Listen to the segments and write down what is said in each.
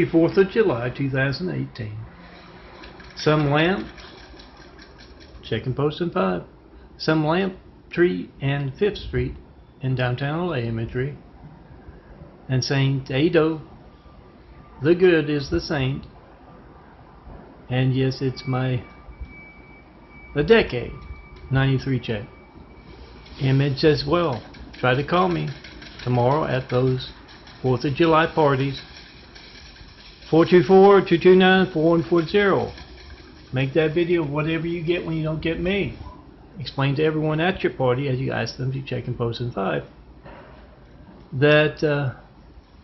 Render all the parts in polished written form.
4th of July 2018. Some lamp, checking post and 5. Some lamp tree and 5th Street in downtown LA Imagery. And Saint Ado, the good is the saint. And yes, it's the decade 93 check. Image as well. Try to call me tomorrow at those 4th of July parties. 424-229-4140. Make that video of whatever you get when you don't get me. Explain to everyone at your party as you ask them to check and post in 5 that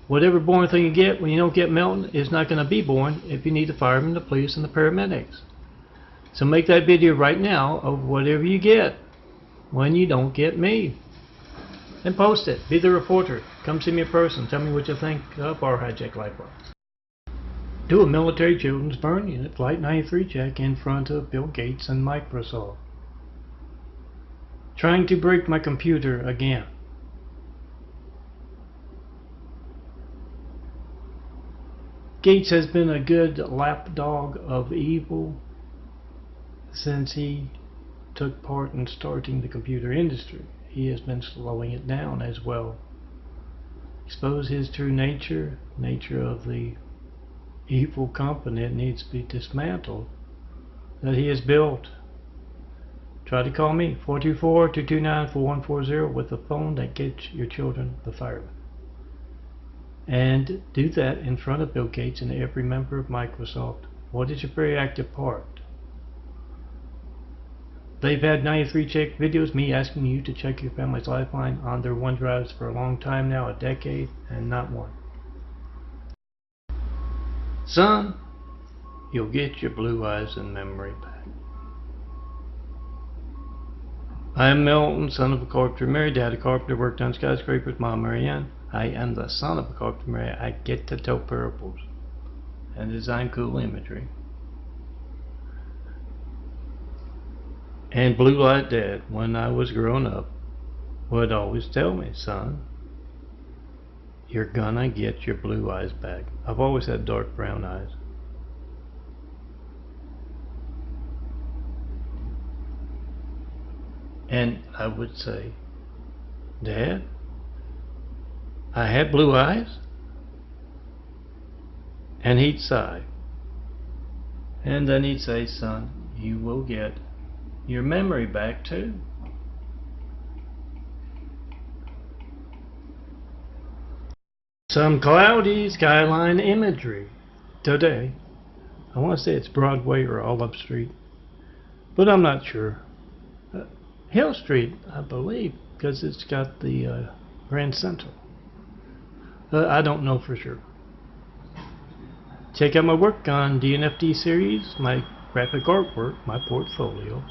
whatever boring thing you get when you don't get Melton is not going to be boring if you need the firemen, the police, and the paramedics. So make that video right now of whatever you get when you don't get me. And post it. Be the reporter. Come see me in person. Tell me what you think of our hijack lifeboat. Do a military children's burn unit Flight 93 check in front of Bill Gates and Microsoft. Trying to break my computer again. Gates has been a good lapdog of evil since he took part in starting the computer industry. He has been slowing it down as well. Expose his true nature of the evil company that needs to be dismantled that he has built. Try to call me 424-229-4140 with the phone that gets your children the firemen. And do that in front of Bill Gates and every member of Microsoft. What is your very active part? They've had 93 check videos, me asking you to check your family's lifeline on their OneDrives for a long time now, a decade, and not one. Son, you'll get your blue eyes and memory back. I am Melton, son of a carpenter, married, dad a carpenter, worked on skyscrapers, mom Marianne. I am the son of a carpenter, married. I get to tell parables and design cool imagery. And Blue Light Dad, when I was growing up, would always tell me, son, you're gonna get your blue eyes back. I've always had dark brown eyes. And I would say, Dad, I had blue eyes? And he'd sigh. And then he'd say, son, you will get your memory back too. Some cloudy skyline imagery today. I want to say it's Broadway or Olive Street, but I'm not sure. Hill Street, I believe, because it's got the Grand Central. I don't know for sure. Check out my work on DNFD series, my graphic artwork, my portfolio.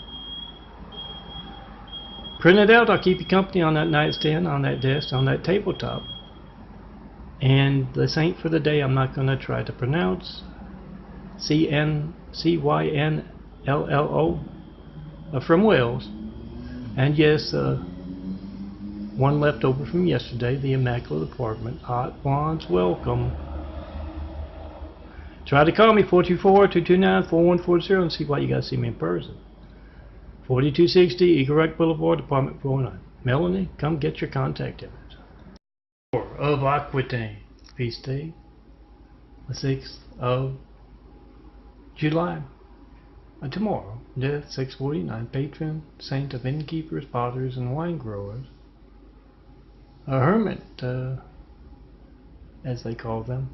Print it out. I'll keep you company on that nightstand, on that desk, on that tabletop. And the saint for the day I'm not going to try to pronounce. CYNLLO from Wales. And yes, one left over from yesterday, the Immaculate Apartment. Hot Blondes, welcome. Try to call me 424-229-4140 and see why you got to see me in person. 4260 Eagle Rock Boulevard, Apartment 409. Melanie, come get your contact image. Of Aquitaine, feast day, the 6th of July. Tomorrow, death 649, patron saint of innkeepers, potters, and wine growers. A hermit, as they call them,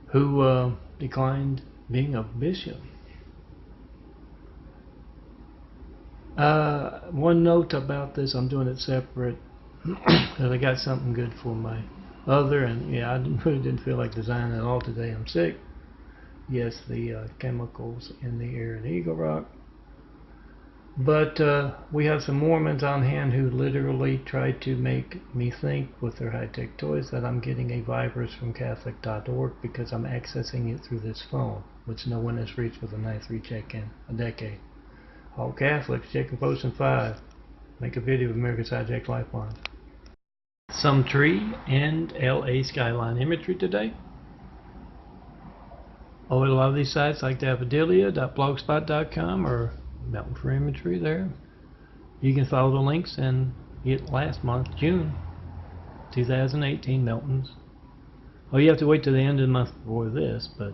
who declined being a bishop. One note about this, I'm doing it separate because I got something good for my other, and yeah, I really didn't feel like designing at all today. I'm sick. Yes, the chemicals in the air in Eagle Rock. But we have some Mormons on hand who literally tried to make me think with their high-tech toys that I'm getting a virus from Catholic.org because I'm accessing it through this phone, which no one has reached with a 93 check in a decade. All Catholics, check and post in 5. Make a video of America's Hijack Lifeline. Some tree and LA skyline imagery today. Oh, at a lot of these sites like daffodilia.blogspot.com or Mountain for Imagery there. You can follow the links and get last month, June 2018 Meltons. Oh, you have to wait till the end of the month for this, but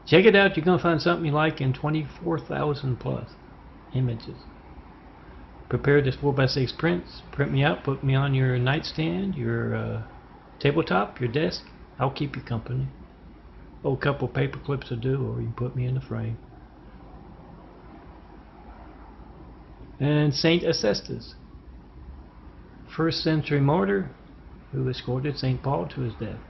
check it out. You're going to find something you like in 24,000 plus images. Prepare this 4x6 prints. Print me out, put me on your nightstand, your tabletop, your desk. I'll keep you company. Oh, a couple paper clips will do, or you can put me in the frame. And Saint Acestus, 1st century martyr who escorted St. Paul to his death.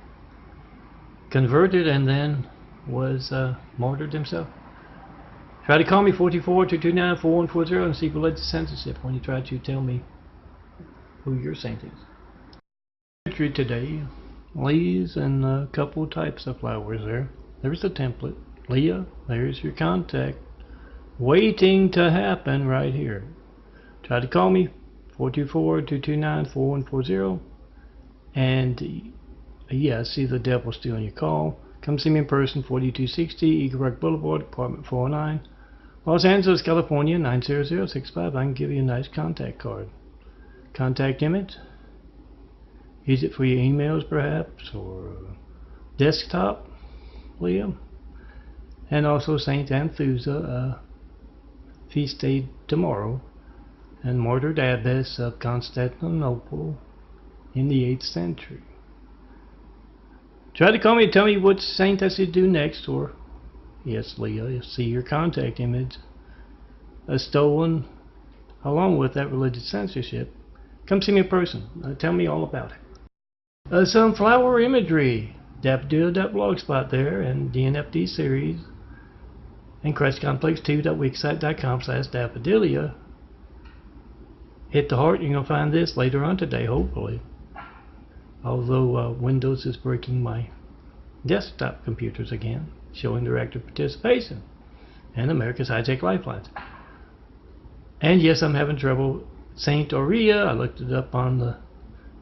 Converted and then was martyred himself. Try to call me 424-229-4140 and see if you led to censorship when you try to tell me who your saint is. Imagery today, leaves and a couple types of flowers there. There's the template. Leah, there's your contact. Waiting to happen right here. Try to call me 424-229-4140 and yeah, I see the devil stealing your call. Come see me in person, 4260 Eagle Rock Boulevard, apartment 409, Los Angeles, California, 90065. I can give you a nice contact card. Contact image. Use it for your emails perhaps, or desktop, Leah. And also Saint Anthusa, feast day tomorrow, and martyred abbess of Constantinople in the 8th century. Try to call me and tell me what saint I should do next, or yes, Leah, you'll see your contact image stolen along with that religious censorship. Come see me in person. Tell me all about it. Some flower imagery. Daffodilia.blogspot there, and the NFT series, and CrestComplex2.wixsite.com/daffodilia. Hit the heart, you're going to find this later on today, hopefully. Although Windows is breaking my desktop computers again, showing their active participation, and America's High-Tech Lifelines. And yes, I'm having trouble. Saint Aurea, I looked it up on the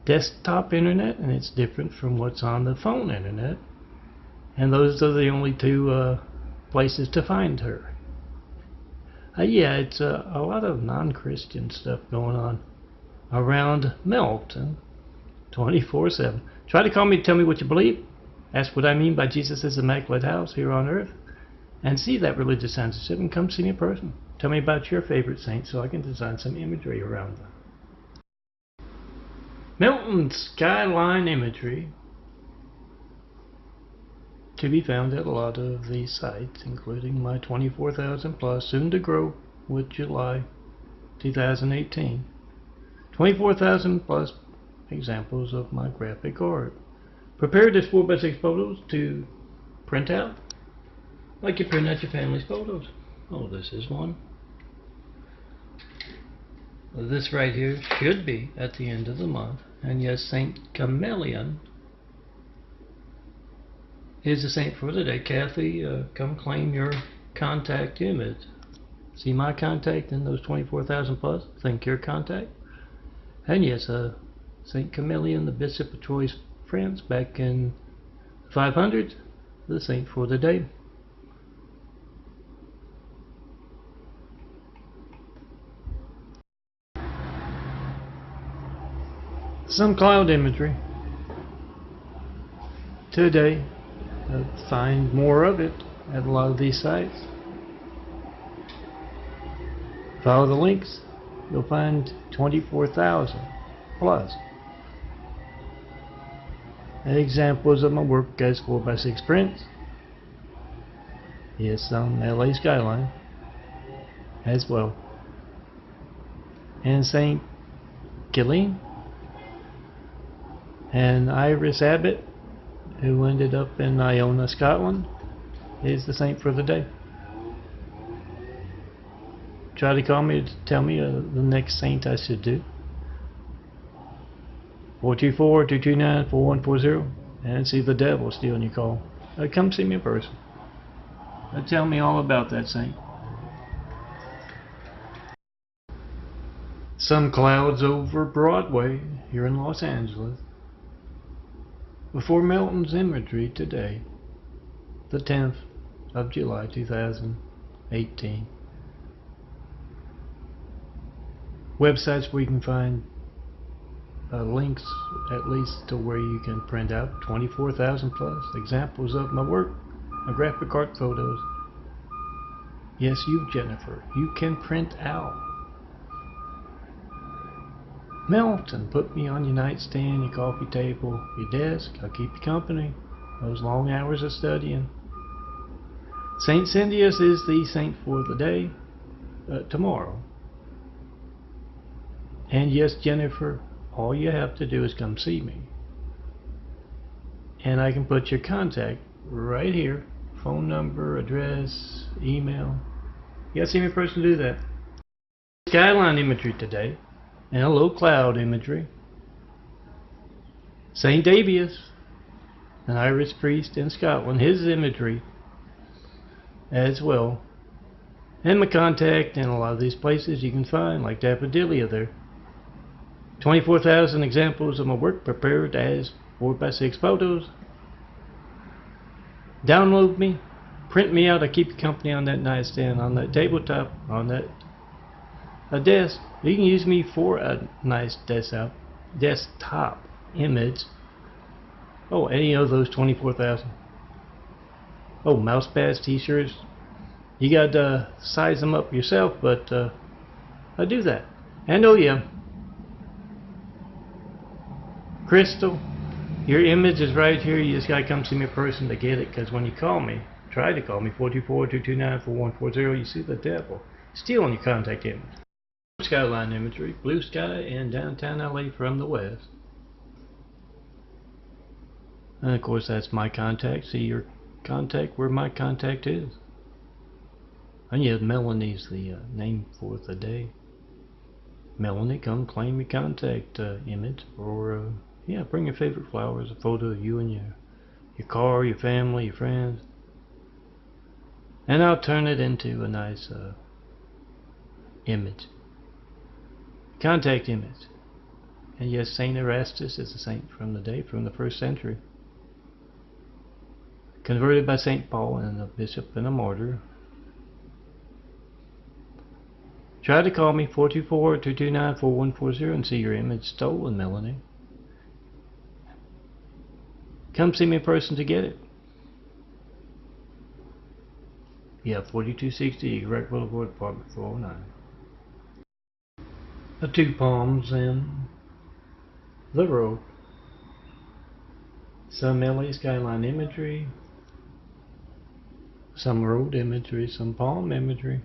desktop internet, and it's different from what's on the phone internet. And those are the only two places to find her. Yeah, it's a lot of non-Christian stuff going on around Melton 24/7. Try to call me, tell me what you believe. Ask what I mean by Jesus' immaculate house here on earth. And see that religious censorship and come see me in person. Tell me about your favorite saint so I can design some imagery around them. Melton skyline imagery to be found at a lot of these sites, including my 24,000 plus, soon to grow with July 2018. 24,000 plus examples of my graphic art. Prepare this 4x6 photos to print out like you print out your family's photos. Oh, this is one. This right here should be at the end of the month. And yes, Saint Chameleon is the saint for the day. Kathy, come claim your contact image. See my contact in those 24,000 plus? Think your contact? And yes, Saint Chameleon, the Bishop of Troy's France, back in 500s, the saint for the day. Some cloud imagery today. Find more of it at a lot of these sites. Follow the links. You'll find 24,000 plus examples of my work as 4x6 prints. Yes, on LA skyline as well. And St. Gillian and Iris Abbott, who ended up in Iona, Scotland, is the saint for the day. Try to call me to tell me the next saint I should do. 424-229-4140, and see the devil stealing your call. Come see me in person. Tell me all about that saint. Some clouds over Broadway here in Los Angeles. Before Melton's imagery today. the 10th of July 2018. Websites where you can find links at least to where you can print out 24,000 plus examples of my work, my graphic art photos. Yes, you, Jennifer, you can print out, melt, and put me on your nightstand, your coffee table, your desk. I'll keep you company those long hours of studying. Saint Cynthius is the saint for the day, tomorrow. And yes, Jennifer, all you have to do is come see me. And I can put your contact right here. Phone number, address, email. You gotta see me in person to do that. Skyline imagery today. And a low cloud imagery. Saint Davius, an Irish priest in Scotland, his imagery as well. And my contact in a lot of these places you can find, like Daffodilia there. 24,000 examples of my work prepared as 4x6 photos. Download me, print me out. I keep you company on that nightstand, on that tabletop, on that desk. You can use me for a nice desktop image. Oh, any of those 24,000. Oh, mouse pads, t-shirts. You got to size them up yourself, but I do that. And oh yeah, Crystal, your image is right here. You just got to come see me in person to get it, because when you call me, try to call me, 424-229-4140, you see the devil still on your contact image. Skyline imagery, blue sky in downtown LA from the west. And of course that's my contact. See your contact where my contact is. And yet Melanie's the name for the day. Melanie, come claim your contact image, or yeah, bring your favorite flowers, a photo of you and your car, your family, your friends, and I'll turn it into a nice image, contact image. And yes, Saint Erastus is a saint from the day, from the 1st century, converted by Saint Paul and a bishop and a martyr. Try to call me, 424-229-4140, and see your image stolen, Melanie. Come see me in person to get it. Yeah, 4260 Eagle Rock Boulevard, apartment 409. The 2 palms in the road. Some LA skyline imagery, some road imagery, some palm imagery.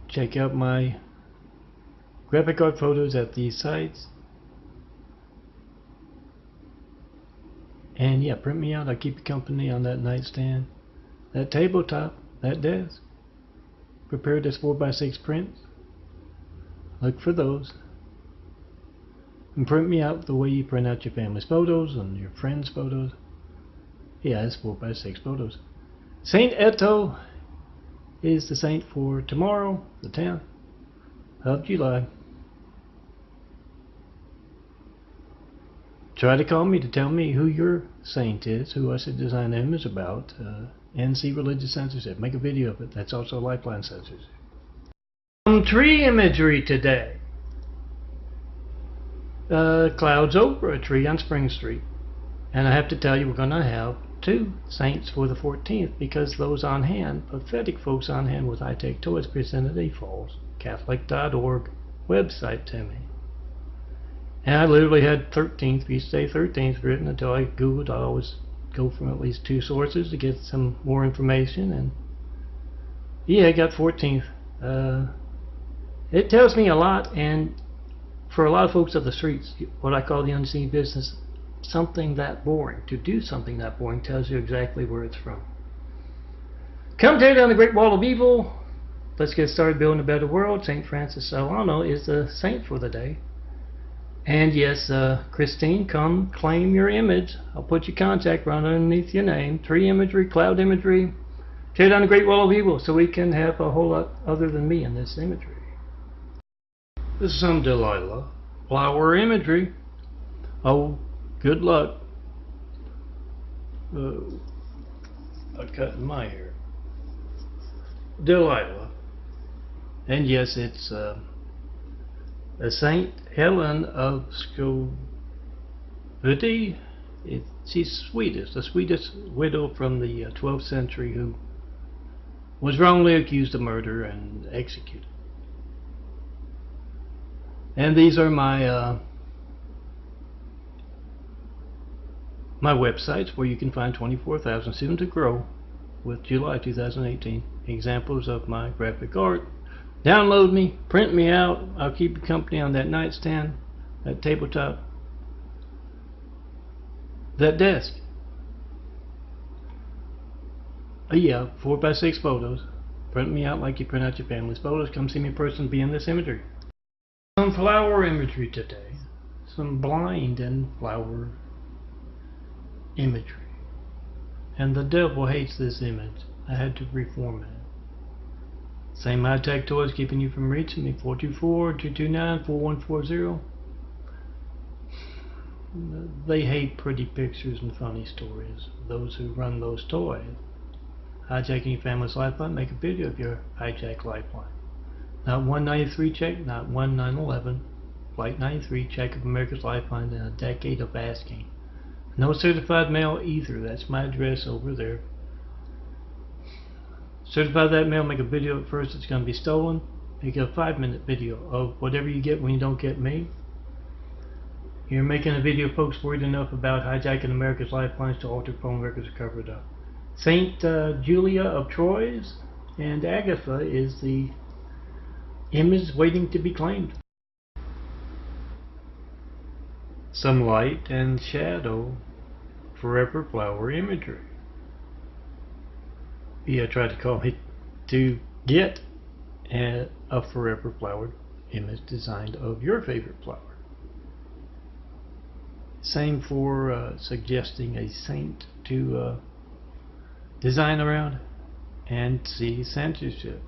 Check out my graphic art photos at these sites. And yeah, print me out. I'll keep you company on that nightstand, that tabletop, that desk. Prepared as 4x6 prints. Look for those. And print me out the way you print out your family's photos and your friends' photos. Yeah, it's 4x6 photos. Saint Eto is the saint for tomorrow, the 10th of July. Try to call me to tell me who your saint is, who I should design an image about, and see religious censorship. Make a video of it. That's also lifeline censorship. Tree imagery today. Clouds over a tree on Spring Street. And I have to tell you, we're going to have 2 saints for the 14th, because those on hand, pathetic folks on hand with high-tech toys, presented a false Catholic.org website to me. And I literally had 13th, Feast Day 13th written until I Googled. I always go from at least 2 sources to get some more information, and yeah, I got 14th. It tells me a lot, and for a lot of folks of the streets, what I call the unseen business, something that boring, to do something that boring, tells you exactly where it's from. Come tear down the Great Wall of Evil. Let's get started building a better world. St. Francis Solano is the saint for the day. And yes, Christine, come claim your image. I'll put your contact right underneath your name. Tree imagery, cloud imagery. Tear down the Great Wall of Evil so we can have a whole lot other than me in this imagery. This is some Delilah. Flower imagery. Oh, good luck. a cut in my hair. Delilah. And yes, it's a Saint Helen of Scovity. She's the sweetest widow from the 12th century who was wrongly accused of murder and executed. And these are my my websites where you can find 24,000 soon to grow with July 2018 examples of my graphic art. Download me, print me out. I'll keep you company on that nightstand, that tabletop, that desk. Yeah, 4x6 photos. Print me out like you print out your family's photos. Come see me in person, be in this imagery. Some flower imagery today. Some blind and flower imagery. And the devil hates this image. I had to reformat it. Same high-tech toys keeping you from reaching me. 424-229-4140. They hate pretty pictures and funny stories. Those who run those toys. Hijacking your family's lifeline, make a video of your hijacked lifeline. Not 193 check, not 1911. Flight 93 check of America's lifeline in a decade of asking. No certified mail either. That's my address over there. Certify that mail, make a video at first. It's going to be stolen. Make a 5-minute video of whatever you get when you don't get me. You're making a video, folks, worried enough about hijacking America's lifelines to alter phone records to cover it up. Saint Julia of Troyes and Agatha is the image waiting to be claimed. Some light and shadow forever flower imagery. Yeah, tried to call me to get a forever flowered image designed of your favorite flower. Same for suggesting a saint to design around and see censorship.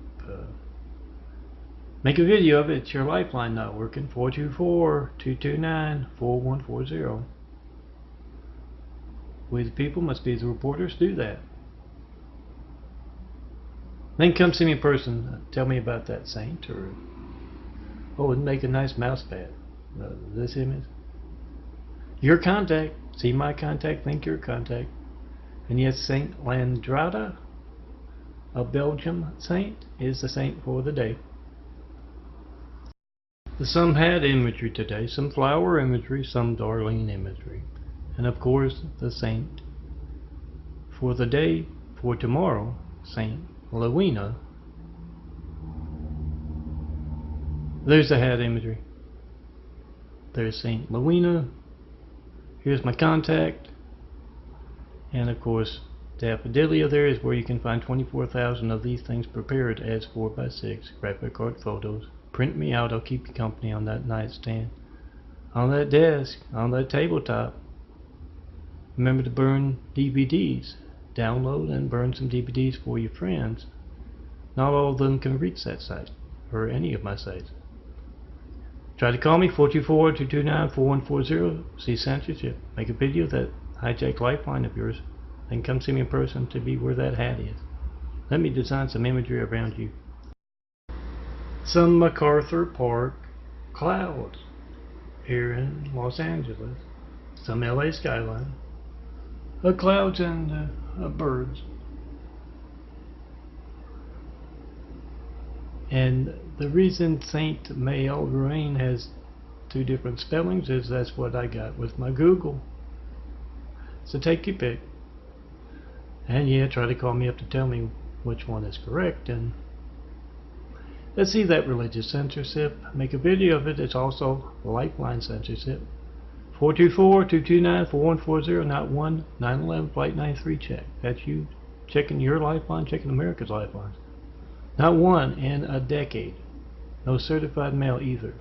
Make a video of it. It's your lifeline not working. 424-229-4140. We the people must be the reporters. Do that. Then come see me in person. Tell me about that saint. Or oh, it'd make a nice mouse pad. This image. Your contact. See my contact. Think your contact. And yes, Saint Landrada, a Belgium saint, is the saint for the day. Some had imagery today, some flower imagery, some Darlene imagery. And of course, the saint for the day, for tomorrow, Saint Lewina. There's the hat imagery. There's Saint Lewina. Here's my contact. And of course, Daffodilia there is where you can find 24,000 of these things prepared as 4x6 graphic art photos. Print me out, I'll keep you company on that nightstand, on that desk, on that tabletop. Remember to burn DVDs. Download and burn some DVDs for your friends. Not all of them can reach that site, or any of my sites. Try to call me, 424-229-4140. See censorship. Make a video that hijack lifeline of yours, then come see me in person to be where that hat is. Let me design some imagery around you. Some MacArthur Park clouds here in Los Angeles. Some LA skyline. Clouds and birds. And the reason Saint Mael Green has 2 different spellings is that's what I got with my Google. So take your pick. And yeah, try to call me up to tell me which one is correct. And let's see that religious censorship. Make a video of it. It's also lifeline censorship. 424-229-4140, not 1911 Flight 93 check. That's you checking your lifeline, checking America's lifelines. Not one in a decade. No certified mail either.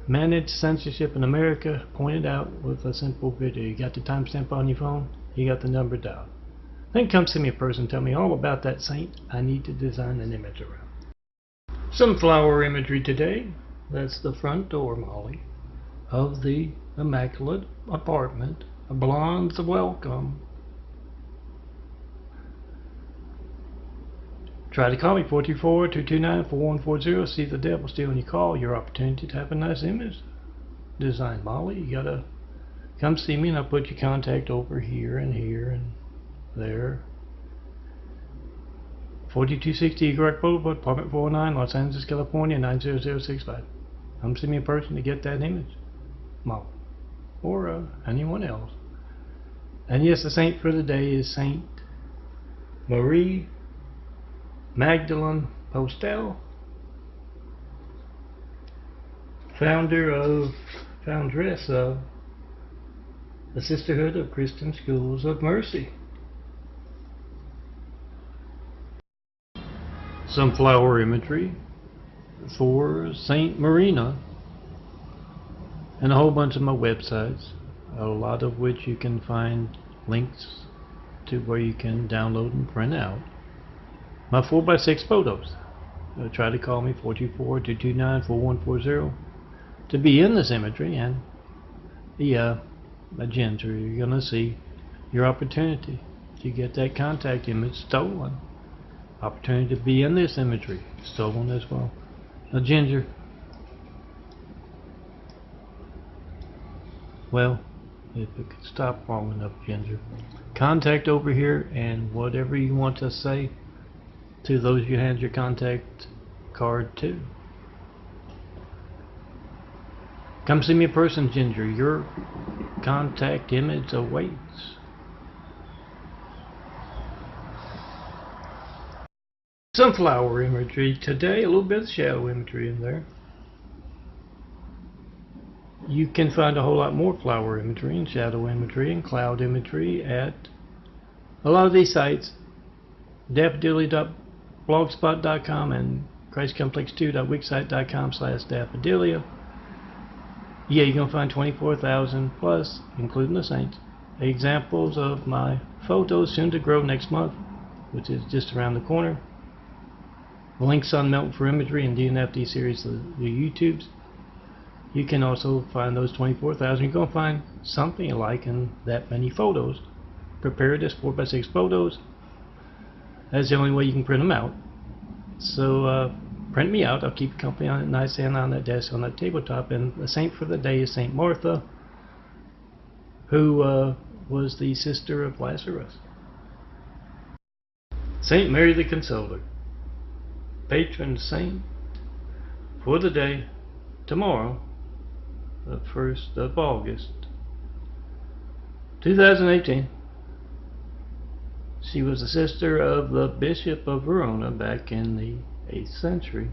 Manage censorship in America, pointed out with a simple video. You got the timestamp on your phone, you got the number dialed. Then come see me in person, tell me all about that saint I need to design an image around. Some flower imagery today. That's the front door, Molly, of the immaculate apartment. A blonde's welcome. Try to call me 424-229-4140. See the devil stealing your call. Your opportunity to have a nice image design. Molly, you gotta come see me and I'll put your contact over here and there. 4260 Eagle Rock Boulevard, Apartment 409, Los Angeles, California, 90065. Come see me in person to get that image. Molly. Or anyone else. And yes, the saint for the day is Saint Marie Magdalene Postel, foundress of the Sisterhood of Christian Schools of Mercy. Some flower imagery for Saint Marina, and a whole bunch of my websites, a lot of which you can find links to where you can download and print out my 4x6 photos. Try to call me 424-229-4140 to be in this imagery, and the agenda, you're going to see your opportunity to get that contact image stolen. Opportunity to be in this imagery stolen as well. Now, Ginger, well, if it could stop long enough, Ginger, contact over here, and whatever you want to say to those you hand your contact card to. Come see me in person, Ginger. Your contact image awaits. Sunflower imagery today, a little bit of shadow imagery in there. You can find a whole lot more flower imagery and shadow imagery and cloud imagery at a lot of these sites. daffodilly.blogspot.com and christcomplex2.wixsite.com/daffodilia. Yeah, you're going to find 24,000 plus, including the saints, examples of my photos soon to grow next month, which is just around the corner. Links on Melton for Imagery and DNFD series, the YouTubes. You can also find those 24,000. You're going to find something you like in that many photos. Prepared as 4x6 photos. That's the only way you can print them out. So print me out. I'll keep you company on it, nightstand on that desk, on that tabletop. And the saint for the day is Saint Martha, who was the sister of Lazarus. Saint Mary the Consoler, patron saint for the day, tomorrow, the 1st of August, 2018. She was the sister of the Bishop of Verona back in the 8th century.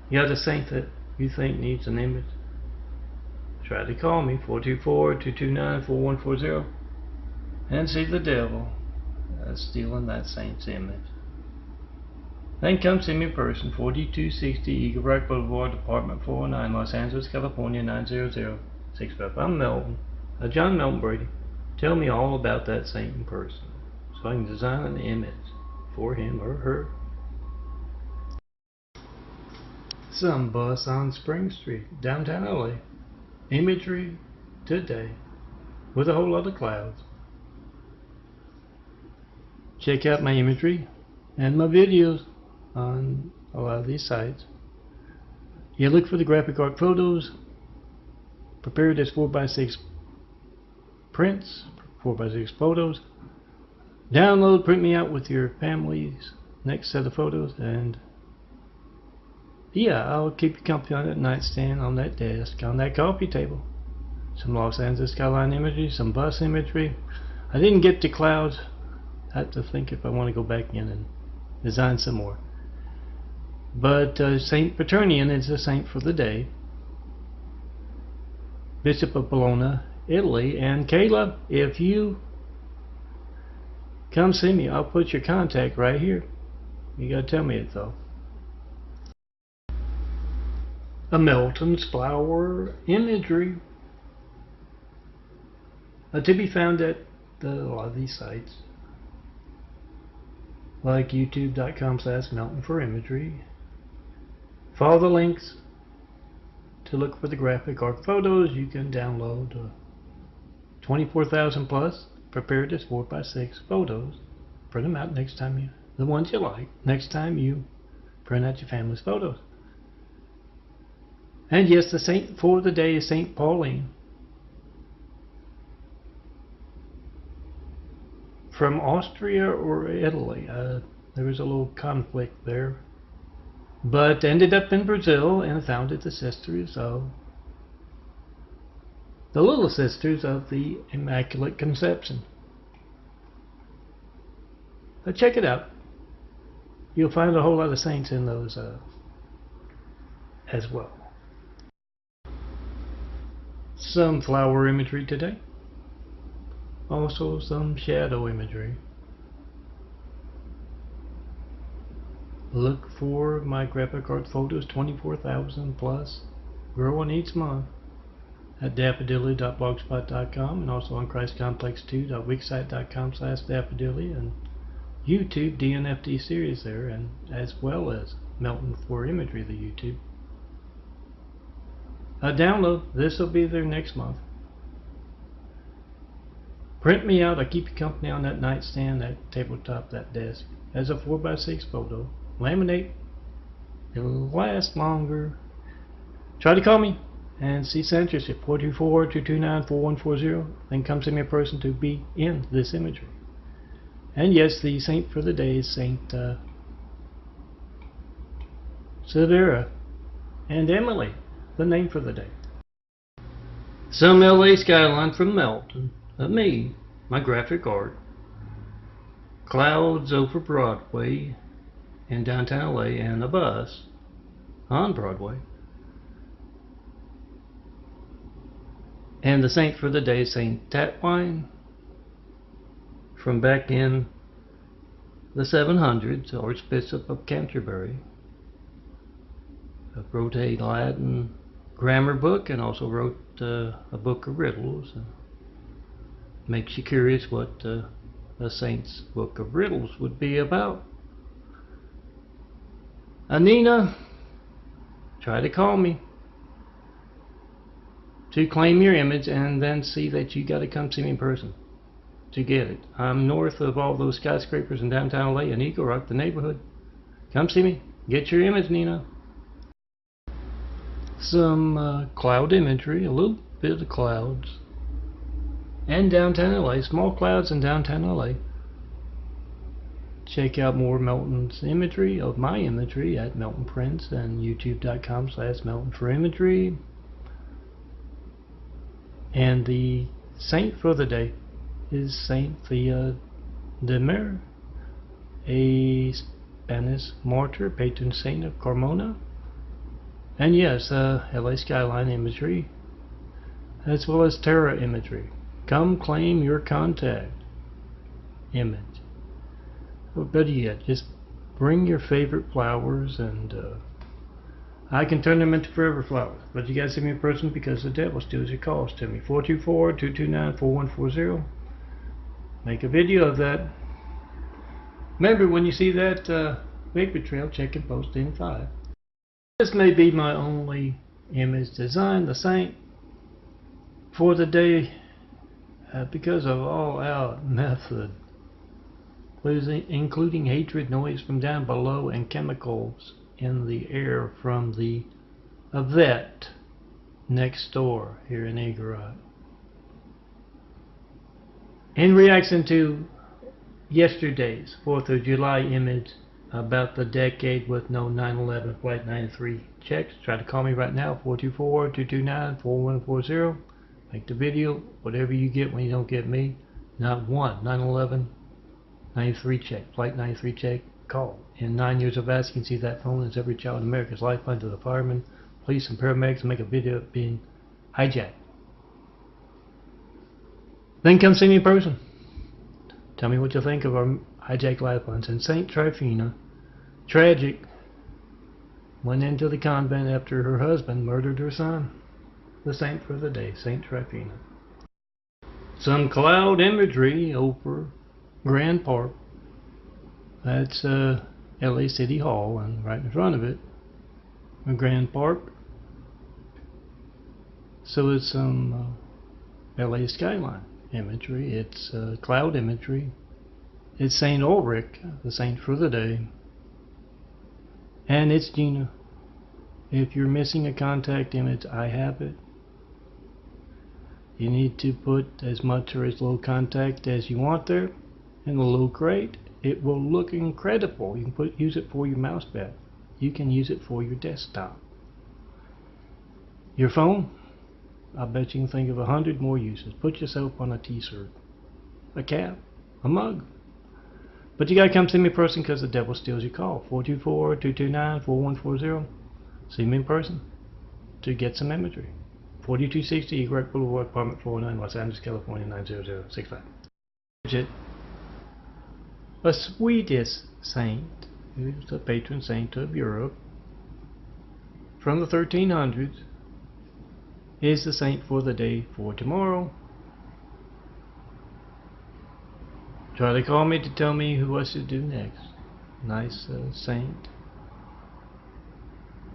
You got a saint that you think needs an image? Try to call me, 424-229-4140, and see the devil stealing that saint's image. Then come see me in person, 4260 Eagle Rock Boulevard, Apartment 409, Los Angeles, California, 90065. I'm Melton, John Melton Brady. Tell me all about that saint in person, so I can design an image for him or her. Some bus on Spring Street, downtown LA. Imagery today, with a whole lot of clouds. Check out my imagery and my videos on a lot of these sites. You look for the graphic art photos prepared as 4x6 prints, 4x6 photos. Download, print me out with your family's next set of photos, and yeah, I'll keep you company on that nightstand, on that desk, on that coffee table. Some Los Angeles skyline imagery, some bus imagery. I didn't get to clouds. I have to think if I want to go back in and design some more. But Saint Petronian is the saint for the day. Bishop of Bologna, Italy. And Kayla, if you come see me, I'll put your contact right here. You gotta tell me it though. A Melton's flower imagery to be found at a lot of these sites, like youtube.com/meltonforimagery. Follow the links to look for the graphic art photos. You can download 24,000 plus prepared as 4x6 photos Print them out next time you, the ones you like, next time you print out your family's photos. And yes, the saint for the day is Saint Pauline. From Austria or Italy. There was a little conflict there. But ended up in Brazil and founded the Sisters of the Little Sisters of the Immaculate Conception. But check it out. You'll find a whole lot of saints in those as well. Some flower imagery today. Also some shadow imagery. Look for my graphic art photos, 24,000 plus, growing each month, at daffodilly.blogspot.com and also on christcomplex2.wixsite.com/daffodilly and YouTube DNFD series there, and as well as Melton for Imagery, the YouTube. Download. This will be there next month. Print me out. I keep you company on that nightstand, that tabletop, that desk as a 4x6 photo. Laminate. It'll last longer. Try to call me and see censorship 424-229-4140. Then come see me in person to be in this imagery. And yes, the saint for the day is Saint Severa and Emily, the name for the day. Some LA skyline from Melton. Me, my graphic art. Clouds over Broadway in downtown LA and a bus on Broadway. And the saint for the day is Saint Tatwine, from back in the 700s, Archbishop of Canterbury. Wrote a Latin grammar book and also wrote a book of riddles. Makes you curious what a saint's book of riddles would be about. Nina, try to call me to claim your image, and then see that you got to come see me in person to get it. I'm north of all those skyscrapers in downtown LA and Eagle Rock, the neighborhood. Come see me. Get your image, Nina. Some cloud imagery, a little bit of clouds. And downtown LA, small clouds in downtown LA. Check out more Melton's imagery of my imagery at Melton Prints and youtube.com/MeltonForImagery. And the saint for the day is Saint Thea de Mer, a Spanish martyr, patron saint of Carmona. And yes, LA skyline imagery, as well as terra imagery. Come claim your contact image. Or better yet, just bring your favorite flowers, and I can turn them into forever flowers. But you gotta see me in person, because the devil steals your calls to me. 424-229-4140. Make a video of that. Remember, when you see that vapor trail, check and post in 5. This may be my only image design, the saint for the day, because of all out method, including hatred, noise from down below, and chemicals in the air from a vet next door here in Eagle Rock. In reaction to yesterday's 4th of July image about the decade with no 9/11 Flight 93 checks, try to call me right now, 424-229-4140. Make the video. Whatever you get when you don't get me. Not one 9/11 93 check, Flight 93 check, call. In 9 years of asking, see that phone is every child in America's lifeline to the firemen, police, and paramedics. Make a video of being hijacked. Then come see me in person. Tell me what you think of our hijacked lifelines. And Saint Tryphena, tragic, went into the convent after her husband murdered her son. The saint for the day, Saint Tryphena. Some cloud imagery over Grand Park. That's LA City Hall, and right in front of it, a Grand Park. So it's some LA skyline imagery. It's cloud imagery It's Saint Ulrich, the saint for the day. And it's Gina. If you're missing a contact image, I have it. You need to put as much or as little contact as you want there in the little crate. It will look incredible. You can use it for your mouse pad. You can use it for your desktop. Your phone, I bet you can think of 100 more uses. Put yourself on a t-shirt, a cap, a mug. But you gotta come see me in person because the devil steals your call. 424-229-4140. See me in person to get some imagery. 4260 Eagle Boulevard, Apartment 409, Los Angeles, California 90065. A Swedish saint, who's the patron saint of Europe, from the 1300s, is the saint for the day for tomorrow. Try to call me to tell me who I should do next. Nice saint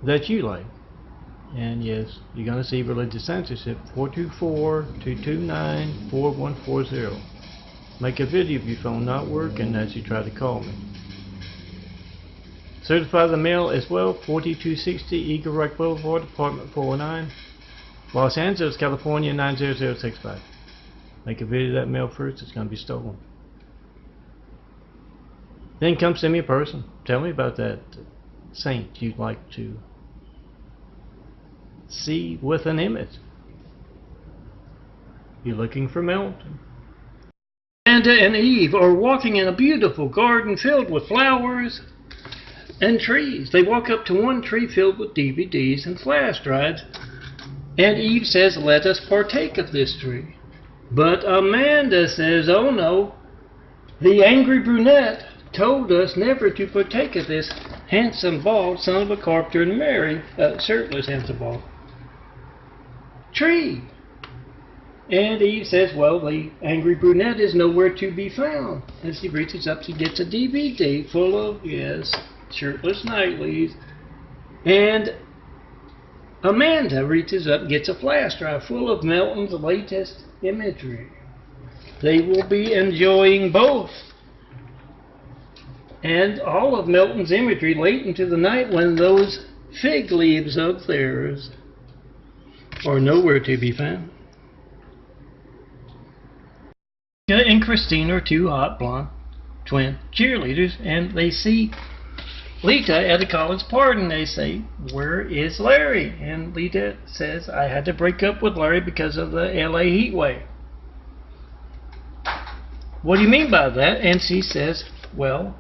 that you like. And yes, you're going to see religious censorship. 424-229-4140. Make a video of your phone not working as you try to call me. Certify the mail as well. 4260 Eagle Rock Boulevard, Apartment 409, Los Angeles, California 90065. Make a video of that mail first. It's going to be stolen. Then come see me in person. Tell me about that saint you'd like to see with an image. You're looking for Milton. Amanda and Eve are walking in a beautiful garden filled with flowers and trees. They walk up to one tree filled with DVDs and flash drives, and Eve says, "Let us partake of this tree." But Amanda says, "Oh no, the angry brunette told us never to partake of this handsome bald son of a carpenter and Mary, shirtless handsome bald tree." And Eve says, "Well, the angry brunette is nowhere to be found." And she reaches up, she gets a DVD full of, yes, shirtless nightlies. And Amanda reaches up, gets a flash drive full of Melton's latest imagery. They will be enjoying both. And all of Melton's imagery late into the night when those fig leaves of theirs are nowhere to be found. Lita and Christine are two hot blonde twin cheerleaders, and they see Lita at a college party, and they say, "Where is Larry?" And Lita says, "I had to break up with Larry because of the LA heat wave." "What do you mean by that?" And she says, "Well,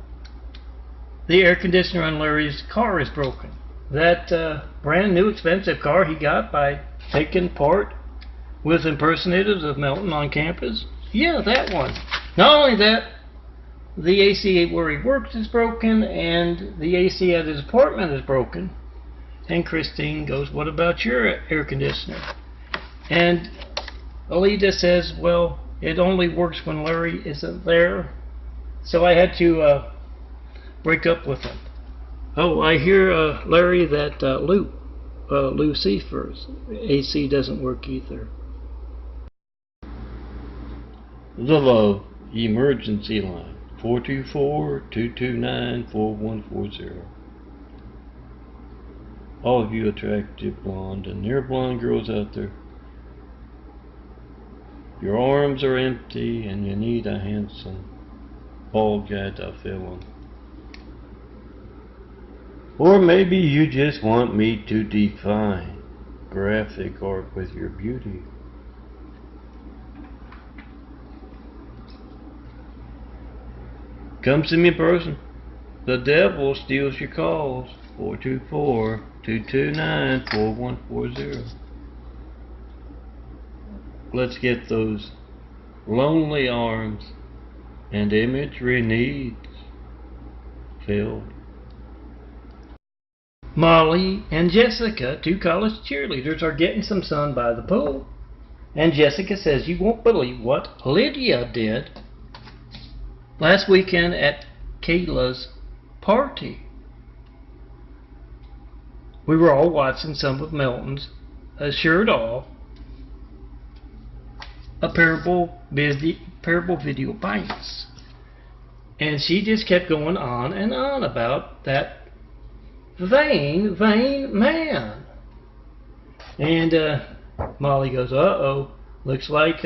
the air conditioner on Larry's car is broken. That brand new expensive car he got by taking part with impersonators of Melton on campus. Yeah, that one. Not only that, the AC where he works is broken, and the AC at his apartment is broken." And Christine goes, "What about your air conditioner?" And Alita says, "Well, it only works when Larry isn't there, so I had to break up with him." "Oh, I hear, Larry, that Lou Seifers' AC doesn't work either." The Love Emergency Line, 424-229-4140. All of you attractive blonde and near blonde girls out there, your arms are empty and you need a handsome bald guy to fill them. Or maybe you just want me to define graphic art with your beauty. Come see me in person. The devil steals your calls. 424-229-4140. Let's get those lonely arms and imagery needs filled. Molly and Jessica, two college cheerleaders, are getting some sun by the pool. And Jessica says, "You won't believe what Lydia did last weekend at Kayla's party. We were all watching some of Melton's Assured All, a parable video bites. And she just kept going on and on about that vain man. And Molly goes, uh-oh, looks like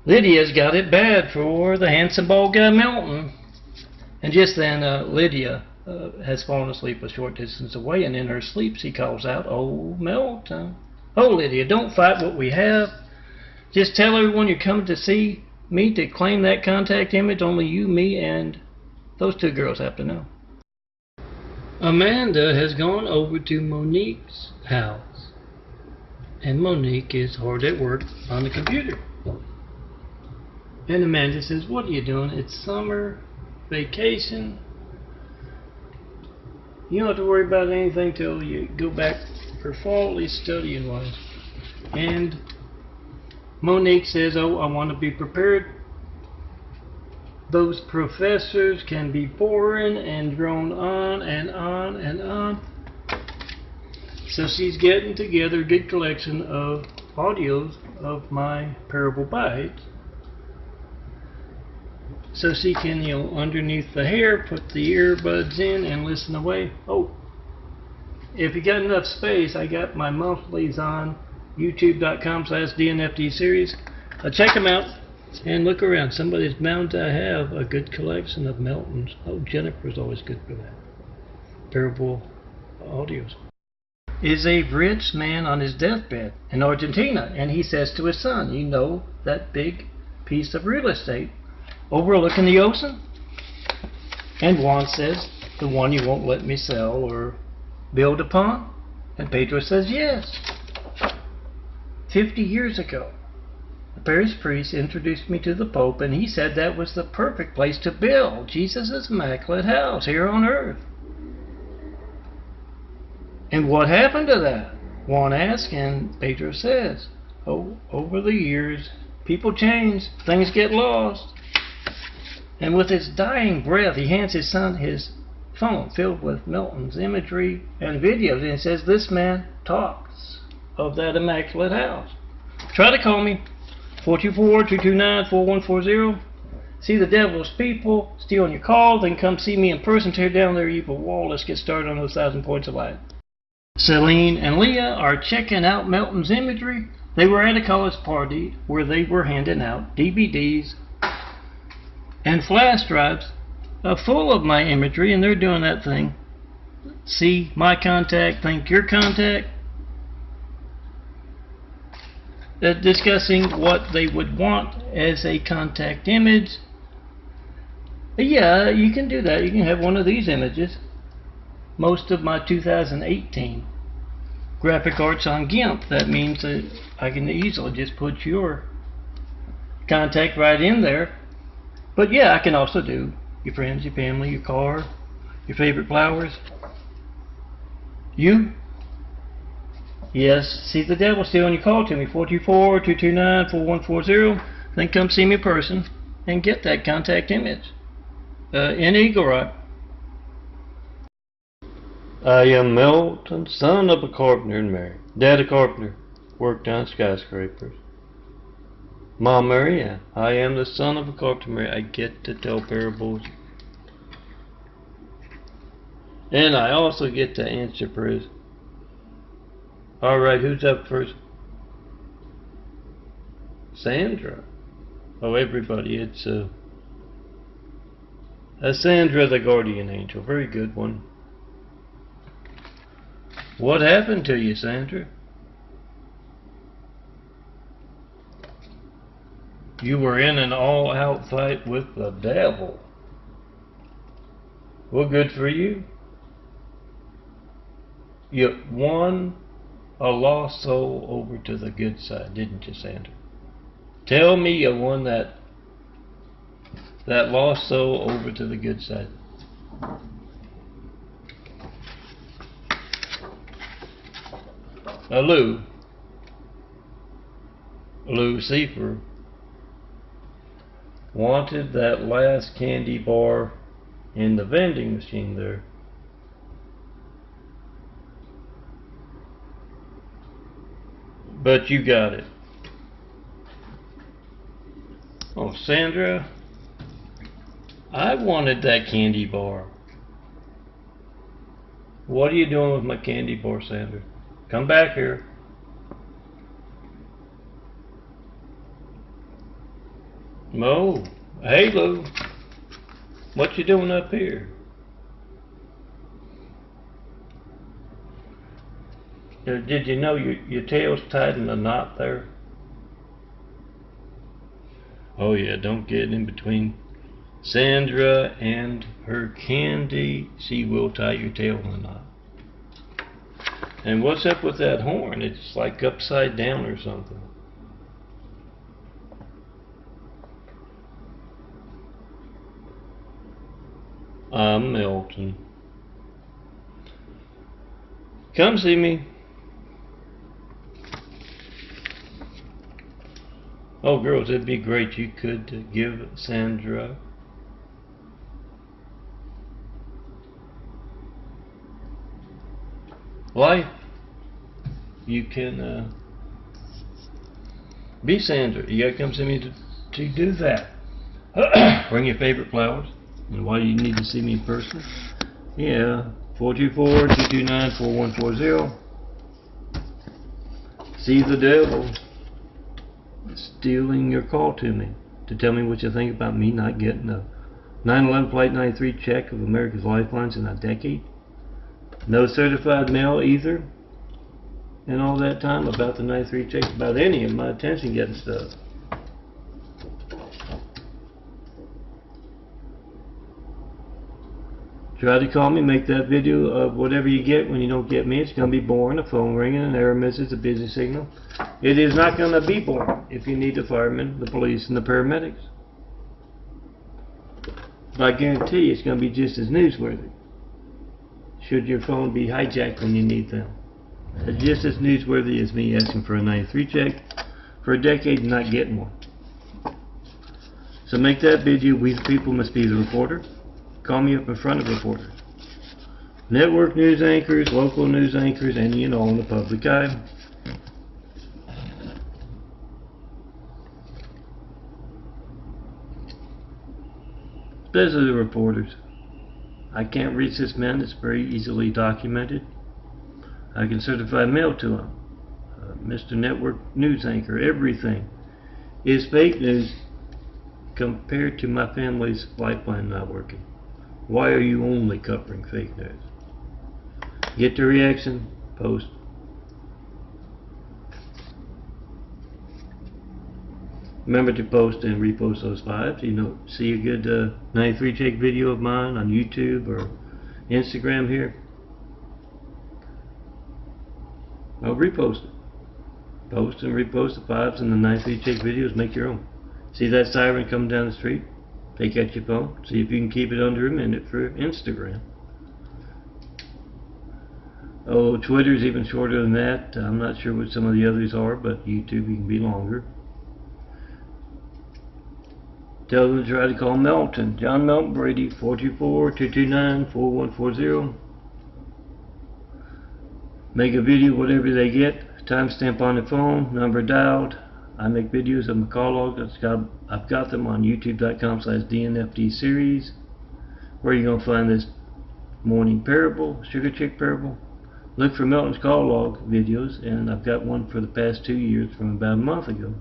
Lydia's got it bad for the handsome bald guy Milton. And just then Lydia has fallen asleep a short distance away, and in her sleep she calls out, "Oh, Milton. Oh, Lydia, don't fight what we have. Just tell everyone you're coming to see me to claim that contact image. Only you, me, and those two girls have to know." Amanda has gone over to Monique's house, and Monique is hard at work on the computer. And Amanda says, "What are you doing? It's summer vacation. You don't have to worry about anything till you go back for fall, at least studying wise." And Monique says, "Oh, I want to be prepared. Those professors can be boring and drone on and on and on." So she's getting together a good collection of audios of my parable bites, so she can, underneath the hair, put the earbuds in and listen away. Oh, if you got enough space, I got my monthlies on youtube.com/DNFD series. Check them out and look around. Somebody's bound to have a good collection of Meltons. Oh, Jennifer's always good for that. Parable audios. Is a rich man on his deathbed in Argentina, and he says to his son, "You know that big piece of real estate overlooking the ocean?" And Juan says, "The one you won't let me sell or build upon?" And Pedro says, "Yes. 50 years ago, the parish priest introduced me to the Pope, and he said that was the perfect place to build Jesus' immaculate house here on earth." "And what happened to that?" Juan asks, and Pedro says, "Oh, over the years, people change, things get lost." And with his dying breath, he hands his son his phone filled with Milton's imagery and videos, and he says, "This man talks of that immaculate house. Try to call me, 424-229-4140. See the devil's people, stealing your call, then come see me in person, tear down their evil wall. Let's get started on those 1,000 points of light." Celine and Leah are checking out Milton's imagery. They were at a college party where they were handing out DVDs and flash drives full of my imagery, and they're doing that thing. See my contact, think your contact. Discussing what they would want as a contact image. Yeah, you can do that. You can have one of these images. Most of my 2018 graphic arts on GIMP. That means that I can easily just put your contact right in there. But yeah, I can also do your friends, your family, your car, your favorite flowers. You? Yes, see the devil still, and you call to me, 424-229-4140. Then come see me in person and get that contact image in Eagle Rock. I am Milton, son of a carpenter and Mary. Dad a carpenter, worked on skyscrapers. Mom Mary, yeah, I am the son of a carpenter Mary. I get to tell parables. And I also get to answer prayers. Alright, who's up first? Sandra. Oh, everybody, it's Sandra the guardian angel. Very good one. What happened to you, Sandra? You were in an all-out fight with the devil. Well, good for you. You won a lost soul over to the good side, didn't you, Sandra? Tell me you won that lost soul over to the good side. Lucifer wanted that last candy bar in the vending machine there. But you got it. Oh, Sandra, I wanted that candy bar. What are you doing with my candy bar, Sandra? Come back here. Mo, hey Lou, what you doing up here? Did you know your tail's tied in a knot there? Oh yeah, don't get in between Sandra and her candy. She will tie your tail in a knot. And what's up with that horn? It's like upside down or something. I'm Milton. Come see me. Oh, girls, it'd be great. You could give Sandra life. You can be Sandra. You gotta come see me to do that. Bring your favorite flowers. And why do you need to see me in person? Yeah, 424-229-4140. See the devil stealing your call to me to tell me what you think about me not getting a 9/11 Flight 93 check of America's Lifelines in a decade. No certified mail either. And all that time about the 93 checks, about any of my attention getting stuff. Try to call me, make that video of whatever you get when you don't get me. It's going to be boring, a phone ringing, an error message, a busy signal. It is not going to be boring if you need the firemen, the police, and the paramedics. But I guarantee you it's going to be just as newsworthy. Should your phone be hijacked when you need them. It's just as newsworthy as me asking for a 93 check for a decade and not getting one. So make that video. We the people must be the reporter. Call me up in front of reporters. Network news anchors, local news anchors, and you know, in the public eye. Those are the reporters. I can't reach this man. It's very easily documented. I can certify mail to him. Mr. Network news anchor, everything is fake news compared to my family's lifeline not working. Why are you only covering fake news? Get the reaction, post. Remember to post and repost those fives. You know, see a good 93 check video of mine on YouTube or Instagram here. I'll repost it. Post and repost the fives and the 93 check videos. Make your own. See that siren coming down the street? Take out your phone. See if you can keep it under a minute for Instagram. Oh, Twitter's even shorter than that. I'm not sure what some of the others are, but YouTube you can be longer. Tell them to try to call Melton. John Melton Brady, 424-229-4140. Make a video, whatever they get. Timestamp on the phone, number dialed. I make videos of my call log. I've got them on youtube.com/DNFD series. Where you're going to find this morning parable, sugar chick parable. Look for Melton's call log videos, and I've got one for the past 2 years from about a month ago.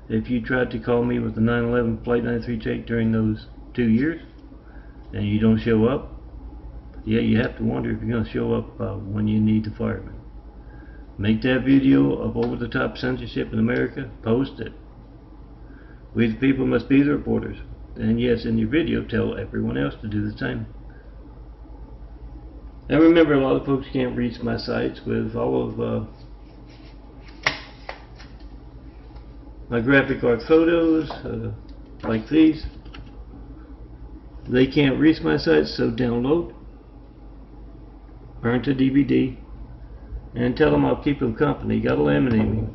If you tried to call me with the 9/11 Flight 93 check during those 2 years, and you don't show up, yeah, you have to wonder if you're going to show up when you need the fireman. Make that video of over-the-top censorship in America, post it. We the people must be the reporters. And yes, in your video, tell everyone else to do the same. And remember, a lot of folks can't reach my sites with all of my graphic art photos, like these. They can't reach my sites, so download, burn to DVD, and tell them I'll keep them company. You gotta laminate me.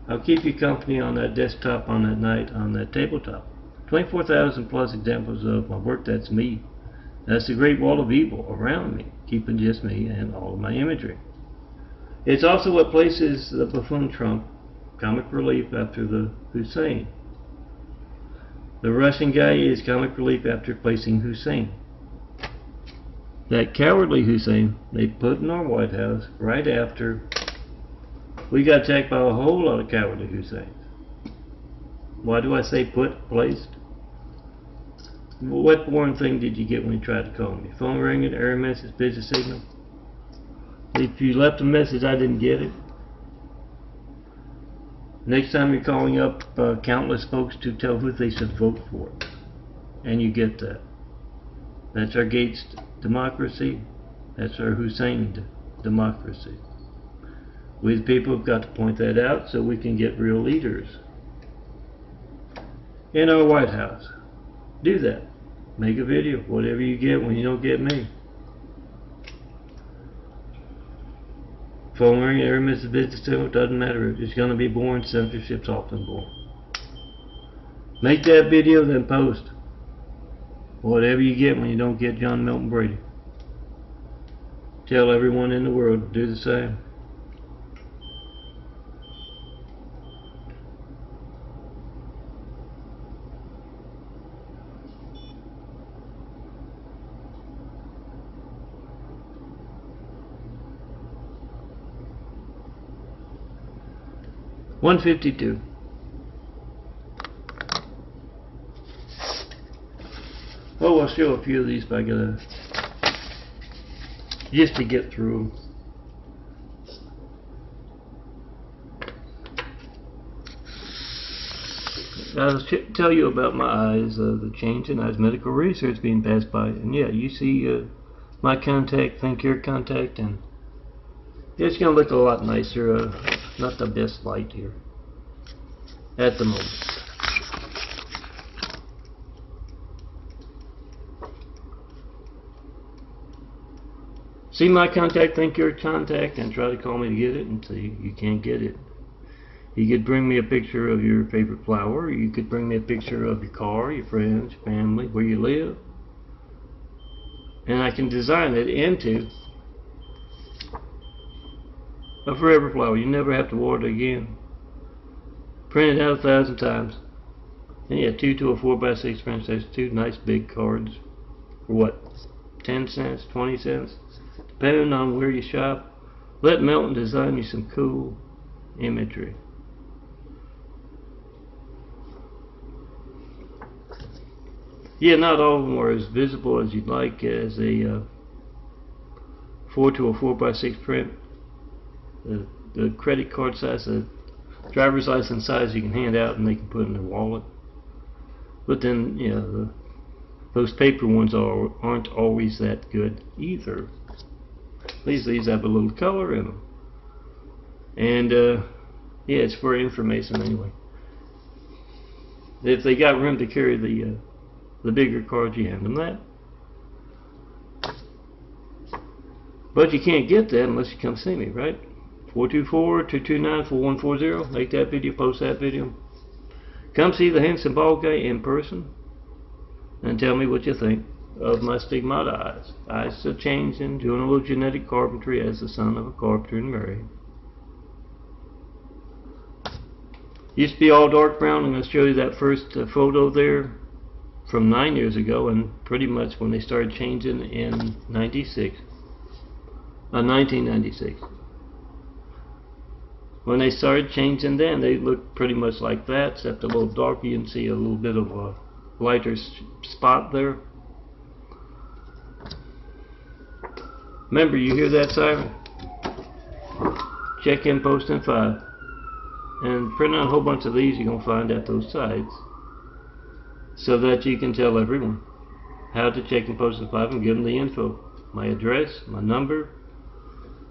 I'll keep you company on that desktop, on that night, on that tabletop. 24,000 plus examples of my work. That's me. That's the great wall of evil around me, keeping just me and all of my imagery. It's also what places the buffoon Trump comic relief after the Hussein. The Russian guy is comic relief after placing Hussein. That cowardly Hussein they put in our White House right after we got attacked by a whole lot of cowardly Husseins. Why do I say put, placed? What boring thing did you get when you tried to call me? Phone ringing, error message, busy signal? If you left a message, I didn't get it. Next time you're calling up countless folks to tell who they should vote for. And you get that. That's our Gates democracy. That's our Hussein democracy. We the people have got to point that out so we can get real leaders in our White House. Do that. Make a video, whatever you get when you don't get me. Phone ring, every miss a business signal, doesn't matter. It's going to be boring. Censorship's often boring. Make that video, then post. Whatever you get when you don't get John Milton Brady. Tell everyone in the world to do the same. $152. Oh, I'll show a few of these if I gotta just to get through them. I'll tell you about my eyes, the change in eyes, medical research being passed by, and yeah, you see my contact, think your contact, and it's gonna look a lot nicer. Not the best light here at the moment. See my contact, think your contact, and try to call me to get it, and see you can't get it. You could bring me a picture of your favorite flower, or you could bring me a picture of your car, your friends, your family, where you live, and I can design it into a forever flower. You never have to water it again. Print it out 1,000 times. And yeah, 2 to a 4x6 print. There's 2 nice big cards. For what? 10 cents, 20 cents? Depending on where you shop. Let Milton design you some cool imagery. Yeah, not all of them are as visible as you'd like as a 4 to a 4x6 print. The credit card size, the driver's license size you can hand out and they can put in their wallet. But then, you know, those paper ones aren't always that good either. These have a little color in them. And, yeah, it's for information anyway. If they got room to carry the bigger cards, you hand them that. But you can't get that unless you come see me, right? 424-229-4140. Make that video, post that video. Come see the handsome bald guy in person and tell me what you think of my stigmata eyes. Eyes have changed and doing a little genetic carpentry as the son of a carpenter and married. Used to be all dark brown. I'm going to show you that first photo there from 9 years ago, and pretty much when they started changing in 1996. When they started changing then, they looked pretty much like that, except a little darker. You can see a little bit of a lighter spot there. Remember, you hear that siren? Check in post in 5. And print out a whole bunch of these you're going to find at those sites, so that you can tell everyone how to check in post in 5 and give them the info. My address, my number.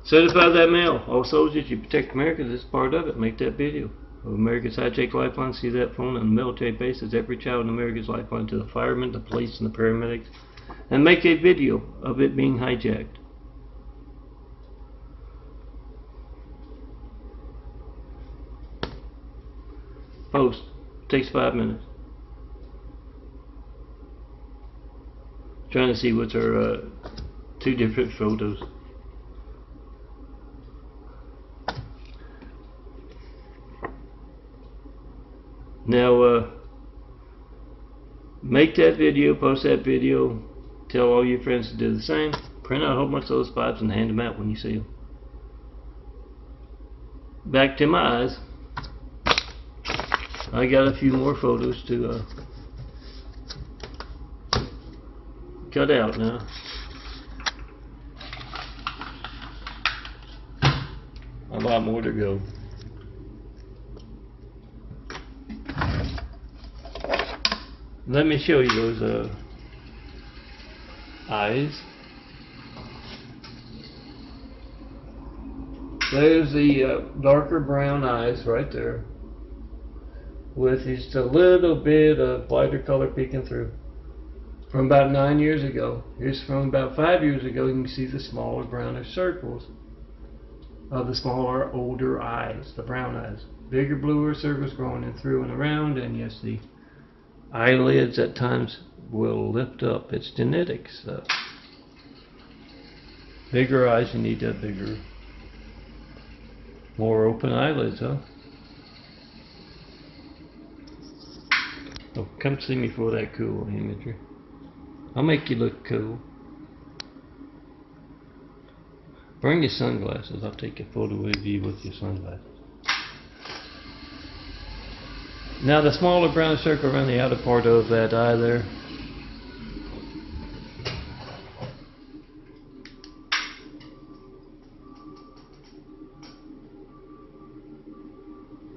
Certify that mail. All soldiers, you protect America. This is part of it. Make that video of America's Hijacked Lifeline. See that phone on the military bases. Every child in America's lifeline to the firemen, the police, and the paramedics. And make a video of it being hijacked. Post. Takes 5 minutes. Trying to see what's our 2 different photos. Now, Make that video, post that video, tell all your friends to do the same. Print out a whole bunch of those 5s and hand them out when you see them. Back to my eyes. I got a few more photos to cut out now. A lot more to go. Let me show you those eyes. There's the darker brown eyes right there, with just a little bit of lighter color peeking through. From about 9 years ago. Here's from about 5 years ago. You can see the smaller, browner circles of the smaller, older eyes, the brown eyes. Bigger, bluer circles growing in through and around, and yes, the eyelids at times will lift up. It's genetics. Bigger eyes, you need to have bigger, more open eyelids, huh? Oh, come see me for that cool imagery. I'll make you look cool. Bring your sunglasses. I'll take a photo of you with your sunglasses. Now the smaller brown circle around the outer part of that eye there.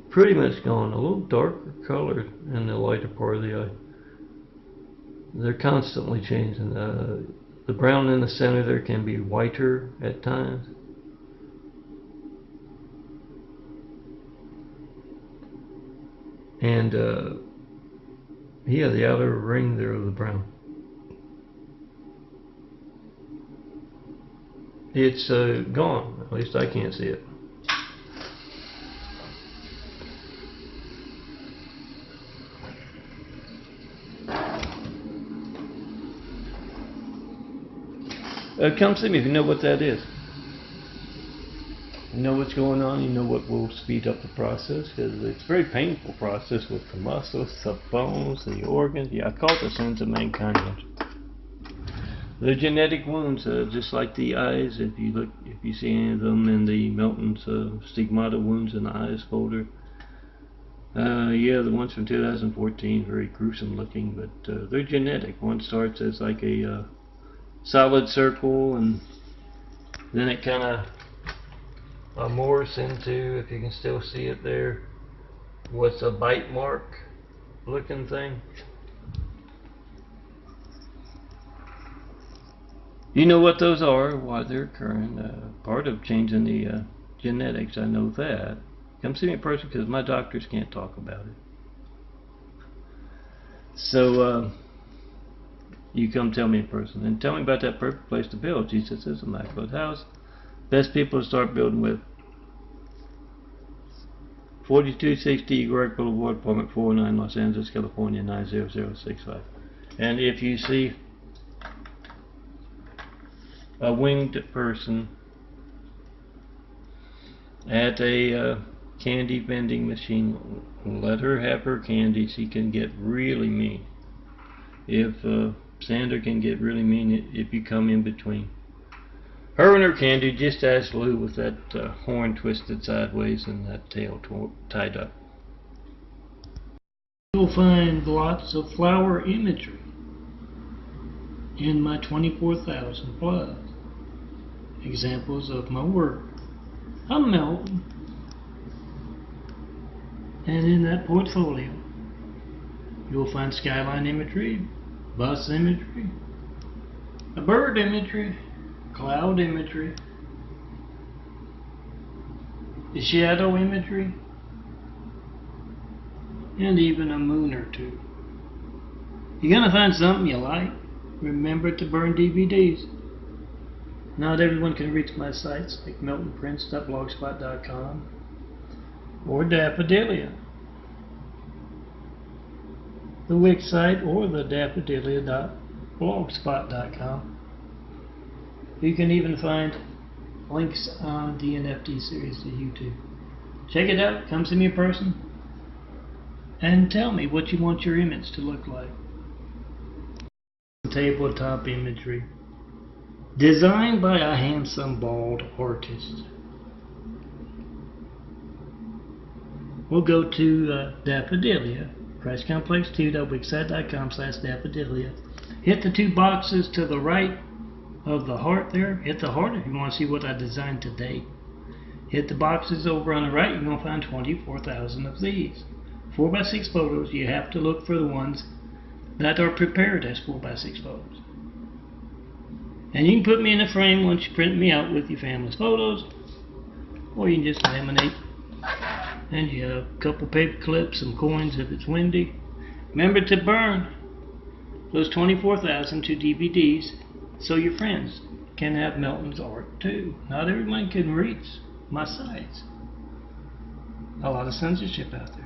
Pretty much gone. A little darker colored in the lighter part of the eye. They're constantly changing. The brown in the center there can be whiter at times. And yeah, the outer ring there of the brown. It's gone. At least I can't see it. Come see me if you know what that is. You know what's going on, you know what will speed up the process, because it's a very painful process with the muscles, the bones, the organs. Yeah, I call it the sins of mankind. The genetic wounds, just like the eyes, if you see any of them in the Melton's stigmata wounds in the eyes folder. Yeah, the ones from 2014, very gruesome looking, but they're genetic. One starts as like a solid circle, and then it kind of morphs into, if you can still see it there, what's a bite mark looking thing. You know what those are, why they're occurring. Part of changing the genetics, I know that. Come see me in person, because my doctors can't talk about it. So you come tell me in person, and tell me about that perfect place to build. Jesus is Immaculate House. Best people to start building with. 4260 Greg Boulevard, Apartment 409, Los Angeles, California 90065. And if you see a winged person at a candy vending machine, let her have her candy. She can get really mean. If Sandra can get really mean if you come in between. Her and her candy, just ask Lou with that horn twisted sideways and that tail tied up. You'll find lots of flower imagery in my 24,000 plus examples of my work. I'm Melton, and in that portfolio you'll find skyline imagery, bus imagery, a bird imagery, cloud imagery, the shadow imagery, and even a moon or two. You're gonna find something you like. Remember to burn DVDs. Not everyone can reach my sites like meltonprince.blogspot.com or Daffodilia, the Wix site, or the daffodilia.blogspot.com. You can even find links on the NFT series to YouTube. Check it out, come see me in person, and tell me what you want your image to look like. tabletop imagery. Designed by a handsome bald artist. We'll go to Daffodilia, ChristComplex2.wixsite.com/Daffodilia. Hit the two boxes to the right of the heart there. Hit the heart if you want to see what I designed today. Hit the boxes over on the right, you're going to find 24,000 of these. 4x6 photos. You have to look for the ones that are prepared as 4x6 photos. And you can put me in a frame once you print me out with your family's photos, or you can just laminate. And you have a couple paper clips, some coins if it's windy. Remember to burn those 24,000 to DVDs so your friends can have Melton's art too. Not everyone can reach my sites. A lot of censorship out there.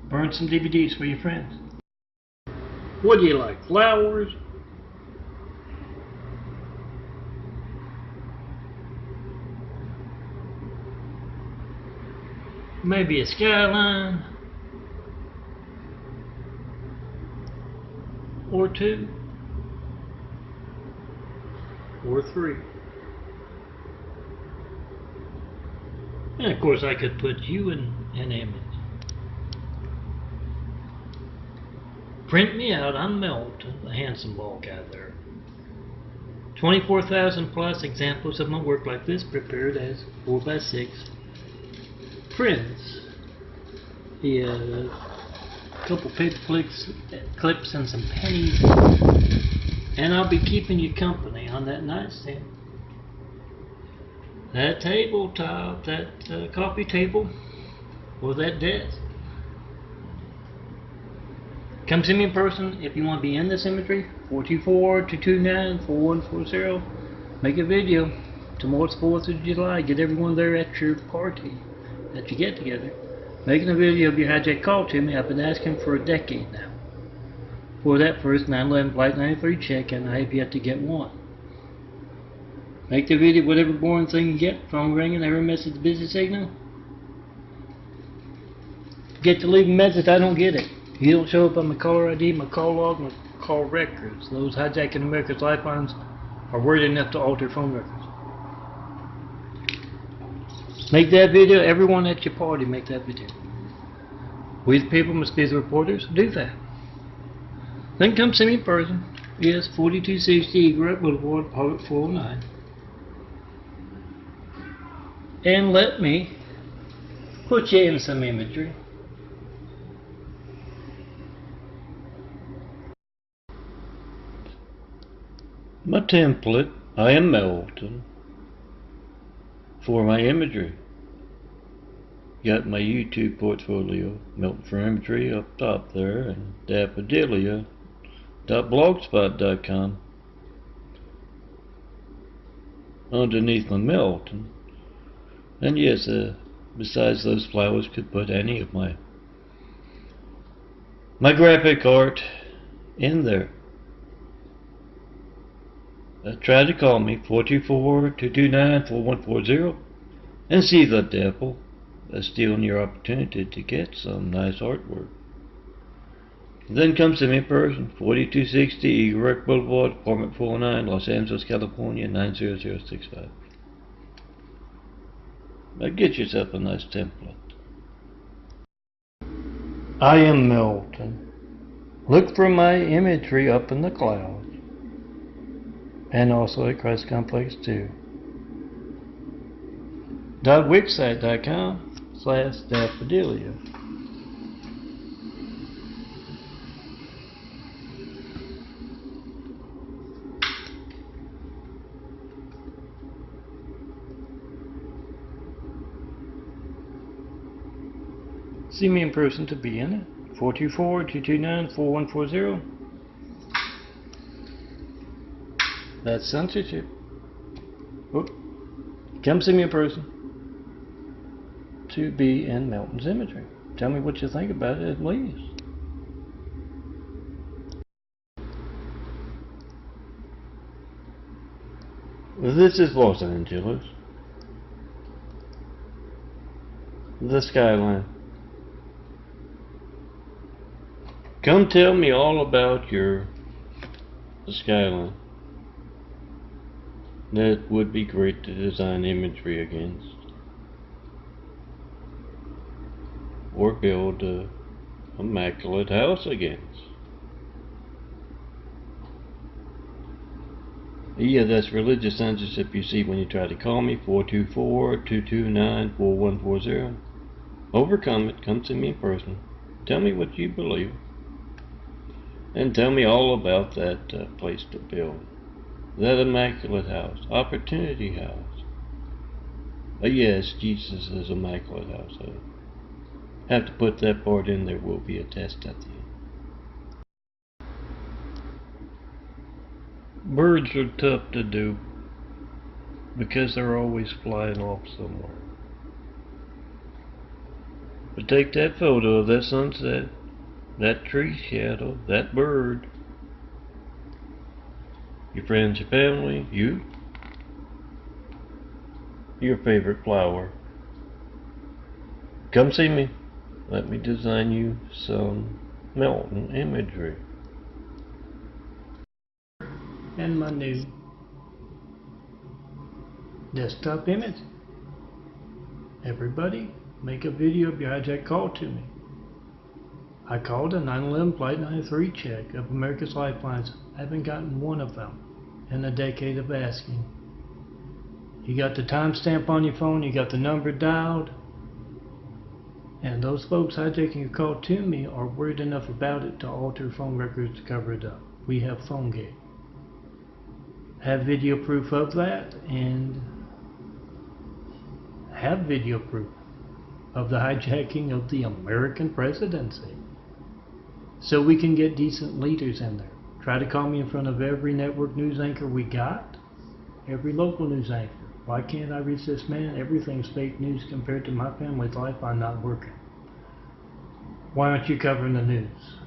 Burn some DVDs for your friends. What do you like? Flowers? Maybe a skyline? Or two? Or three? And of course I could put you in an image. Print me out, I'm Melton, the handsome bald guy there. 24,000 plus examples of my work like this prepared as 4x6 prints. A couple paper clips and some pennies. And I'll be keeping you company on that nightstand. That tabletop, that coffee table, or that desk. Come see me in person if you want to be in this imagery. 424-229-4140. Make a video. Tomorrow's 4th of July. Get everyone there at your party, at your get together. Making a video of your hijack call to me. I've been asking for a decade now. For that first 9/11 Flight 93 check, and I have yet to get one. Make the video whatever boring thing you get. Phone ringing, error message, busy signal. Get to leave a message, I don't get it. You don't show up on my caller ID, my call log, my call records. Those hijacking America's lifelines are worried enough to alter phone records. Make that video. Everyone at your party, make that video. We the people must be the reporters. Do that. Then come see me in person. Yes, 4260 Eagle Boulevard, Poet 409. And let me put you in some imagery. My template, I am Melton, for my imagery. Got my YouTube portfolio, Melton for Imagery, up top there, and Daffodilia.blogspot.com underneath my Melton. And yes, besides those flowers, could put any of my graphic art in there. Try to call me 424-229-4140 and see the devil stealing your opportunity to get some nice artwork. Then come see me in person, 4260 Eagle Boulevard, Apartment 409, Los Angeles, California, 90065. Now get yourself a nice template. I am Melton. Look for my imagery up in the clouds. And also at ChristComplex2. .wixsite.com/Daffodilia. See me in person to be in it. 424-229-4140. That's censorship. Oop. Come see me in person to be in Melton's imagery. Tell me what you think about it at least. This is Los Angeles. The skyline. Come tell me all about your the skyline. That would be great to design imagery against. Or build a immaculate house against. Yeah, that's religious censorship you see when you try to call me, 424-229-4140. Overcome it, come to me in person. Tell me what you believe. And tell me all about that place to build. That immaculate house, opportunity house. Yes, Jesus is immaculate house. I have to put that part in. There will be a test at the end. Birds are tough to do because they're always flying off somewhere. But take that photo of that sunset, that tree shadow, that bird, your friends, your family, your favorite flower. Come see me. Let me design you some mountain imagery. And my new desktop image. Everybody, make a video of your hijack call to me. I called a 9/11 Flight 93 check of America's Lifelines. I haven't gotten one of them in a decade of asking. You got the timestamp on your phone, you got the number dialed, and those folks hijacking your call to me are worried enough about it to alter phone records to cover it up. We have PhoneGate. Have video proof of that, and have video proof of the hijacking of the American presidency, so we can get decent leaders in there. Try to call me in front of every network news anchor we got, every local news anchor. Why can't I reach this man? Everything's fake news compared to my family's life. I'm not working. Why aren't you covering the news?